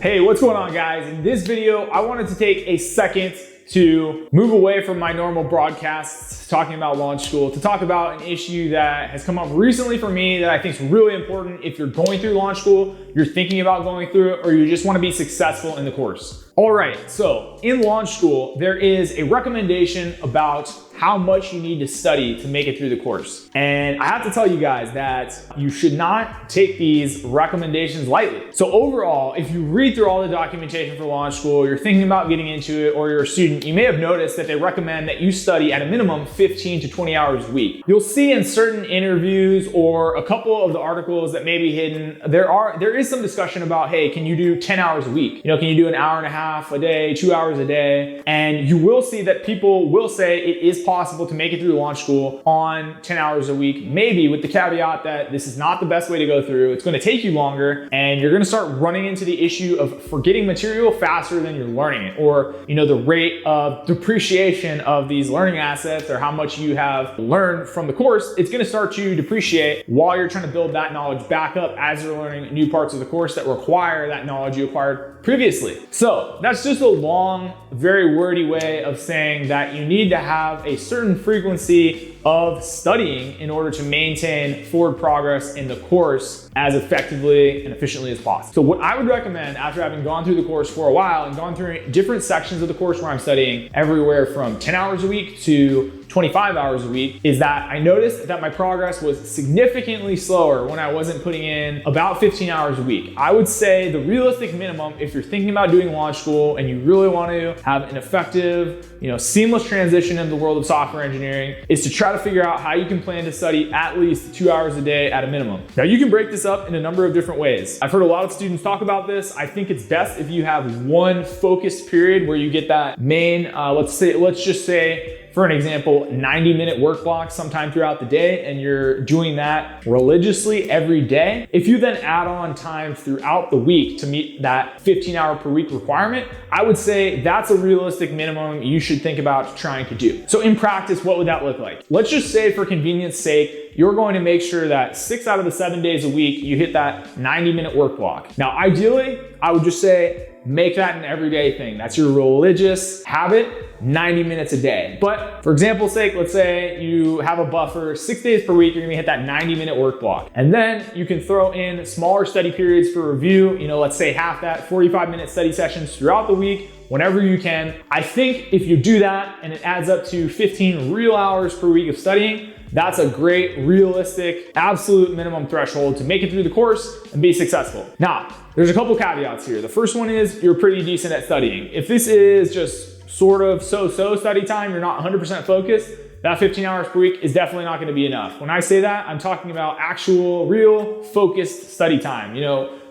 Hey, what's going on, guys? In this video, I wanted to take a second to move away from my normal broadcasts talking about launch school to talk about an issue that has come up recently for me that I think is really important if you're going through launch school, you're thinking about going through it, or you just want to be successful in the course. All right, so in launch school, there is a recommendation about how much you need to study to make it through the course. And I have to tell you guys that you should not take these recommendations lightly. So overall, if you read through all the documentation for launch school, you're thinking about getting into it, or you're a student, you may have noticed that they recommend that you study at a minimum 15 to 20 hours a week. You'll see in certain interviews or a couple of the articles that may be hidden, there is some discussion about, hey, can you do 10 hours a week? You know, can you do an hour and a half a day, 2 hours a day? And you will see that people will say it is possible to make it through launch school on 10 hours a week, maybe with the caveat that this is not the best way to go through. It's going to take you longer, and you're going to start running into the issue of forgetting material faster than you're learning it, or the rate of depreciation of these learning assets, or how much you have learned from the course. It's going to start to depreciate while you're trying to build that knowledge back up as you're learning new parts of the course that require that knowledge you acquired previously. So that's just a long, very wordy way of saying that you need to have a certain frequency of studying in order to maintain forward progress in the course as effectively and efficiently as possible. So what I would recommend, after having gone through the course for a while and gone through different sections of the course where I'm studying everywhere from 10 hours a week to 25 hours a week, is that I noticed that my progress was significantly slower when I wasn't putting in about 15 hours a week. I would say the realistic minimum, if you're thinking about doing launch school and you really want to have an effective, seamless transition in the world of software engineering, is to try to figure out how you can plan to study at least 2 hours a day at a minimum. Now, you can break this up in a number of different ways. I've heard a lot of students talk about this. I think it's best if you have one focused period where you get that main, let's just say, for an example, 90-minute work block sometime throughout the day, and you're doing that religiously every day. If you then add on time throughout the week to meet that 15-hour per week requirement, I would say that's a realistic minimum you should think about trying to do. So in practice, what would that look like? Let's just say, for convenience sake, you're going to make sure that 6 out of the 7 days a week, you hit that 90-minute work block. Now, ideally, I would just say, make that an everyday thing. That's your religious habit, 90 minutes a day. But for example's sake, let's say you have a buffer 6 days per week, you're gonna hit that 90-minute work block. And then you can throw in smaller study periods for review, let's say half that, 45-minute study sessions throughout the week, whenever you can. I think if you do that and it adds up to 15 real hours per week of studying, that's a great, realistic, absolute minimum threshold to make it through the course and be successful. Now, there's a couple caveats here. The first one is you're pretty decent at studying. If this is just sort of so-so study time, you're not 100% focused, that 15 hours per week is definitely not going to be enough. When I say that, I'm talking about actual, real, focused study time.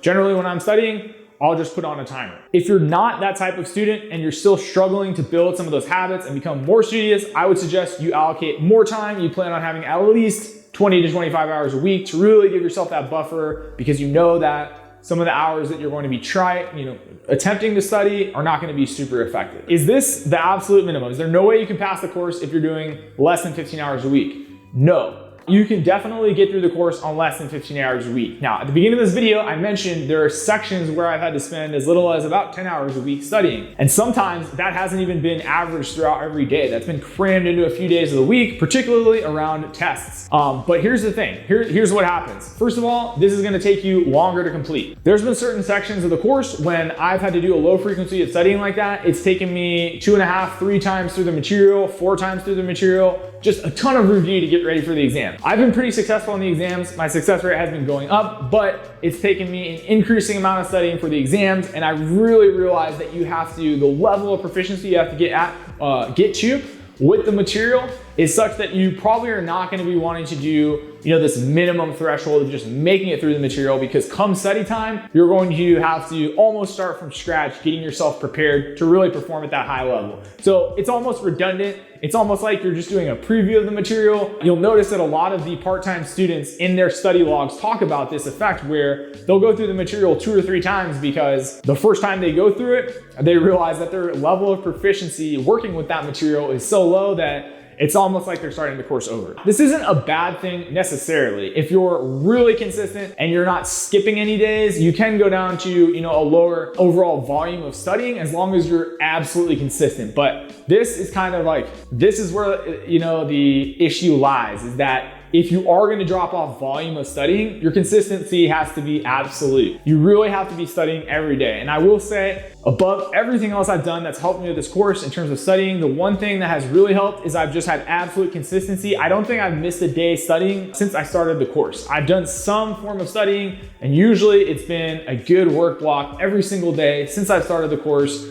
Generally when I'm studying, I'll just put on a timer. If you're not that type of student and you're still struggling to build some of those habits and become more studious, I would suggest you allocate more time. You plan on having at least 20 to 25 hours a week to really give yourself that buffer, because you know that some of the hours that you're going to be attempting to study are not going to be super effective. Is this the absolute minimum? Is there no way you can pass the course if you're doing less than 15 hours a week? No. You can definitely get through the course on less than 15 hours a week. Now, at the beginning of this video, I mentioned there are sections where I've had to spend as little as about 10 hours a week studying. And sometimes that hasn't even been averaged throughout every day. That's been crammed into a few days of the week, particularly around tests. But here's the thing. Here's what happens. First of all, this is gonna take you longer to complete. There's been certain sections of the course when I've had to do a low frequency of studying like that, it's taken me 2.5, 3 times through the material, 4 times through the material, just a ton of review to get ready for the exam. I've been pretty successful in the exams. My success rate has been going up, but it's taken me an increasing amount of studying for the exams. And I really realized that the level of proficiency you have to get to with the material is such that you probably are not going to be wanting to do this minimum threshold of just making it through the material, because come study time, you're going to have to almost start from scratch, getting yourself prepared to really perform at that high level. So it's almost redundant. It's almost like you're just doing a preview of the material. You'll notice that a lot of the part-time students in their study logs talk about this effect where they'll go through the material 2 or 3 times, because the first time they go through it, they realize that their level of proficiency working with that material is so low that it's almost like they're starting the course over. This isn't a bad thing necessarily. If you're really consistent and you're not skipping any days, you can go down to, a lower overall volume of studying as long as you're absolutely consistent. But this is kind of like, this is where, the issue lies, is that if you are going to drop off volume of studying, your consistency has to be absolute. You really have to be studying every day. And I will say, above everything else I've done that's helped me with this course in terms of studying, the one thing that has really helped is I've just had absolute consistency. I don't think I've missed a day studying since I started the course. I've done some form of studying, and usually it's been a good work block every single day since I've started the course.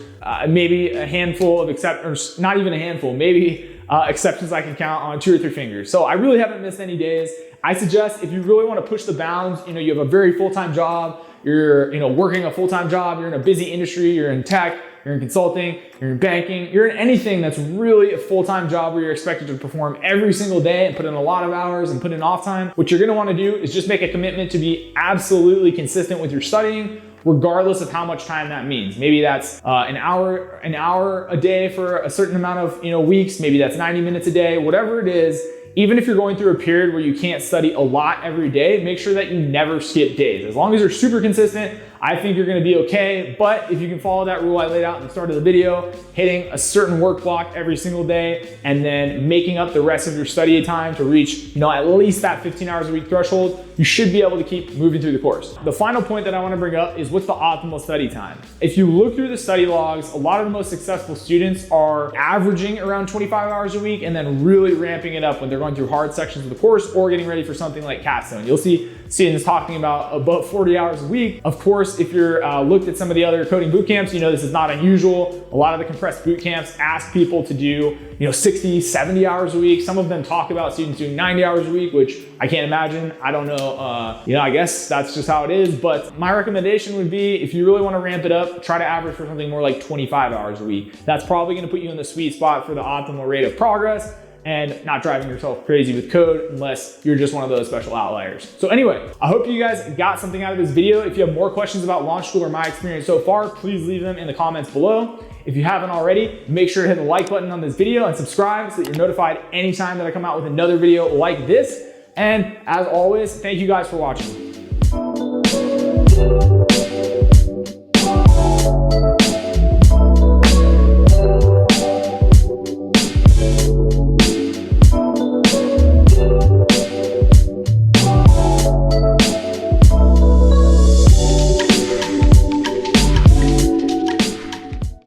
Maybe a handful of exceptions, not even a handful, maybe exceptions I can count on 2 or 3 fingers. So I really haven't missed any days. I suggest if you really want to push the bounds, you have a very full-time job, you're working a full-time job, you're in a busy industry, you're in tech, you're in consulting, you're in banking, you're in anything that's really a full-time job where you're expected to perform every single day and put in a lot of hours and put in off time. What you're going to want to do is just make a commitment to be absolutely consistent with your studying, regardless of how much time that means. Maybe that's an hour a day for a certain amount of weeks. Maybe that's 90 minutes a day, whatever it is. Even if you're going through a period where you can't study a lot every day, make sure that you never skip days. As long as you're super consistent, I think you're gonna be okay. But if you can follow that rule I laid out in the start of the video, hitting a certain work block every single day, and then making up the rest of your study time to reach at least that 15 hours a week threshold, you should be able to keep moving through the course. The final point that I wanna bring up is what's the optimal study time? If you look through the study logs, a lot of the most successful students are averaging around 25 hours a week and then really ramping it up when they're going through hard sections of the course or getting ready for something like capstone. You'll see students talking about 40 hours a week. Of course, if you're looked at some of the other coding boot camps, this is not unusual. A lot of the compressed boot camps ask people to do 60, 70 hours a week. Some of them talk about students doing 90 hours a week, which I can't imagine. I don't know. I guess that's just how it is. But my recommendation would be, if you really want to ramp it up, try to average for something more like 25 hours a week. That's probably going to put you in the sweet spot for the optimal rate of progress and not driving yourself crazy with code unless you're just one of those special outliers. So anyway, I hope you guys got something out of this video. If you have more questions about launch school or my experience so far, please leave them in the comments below. If you haven't already, make sure to hit the like button on this video and subscribe so that you're notified anytime that I come out with another video like this. And as always, thank you guys for watching.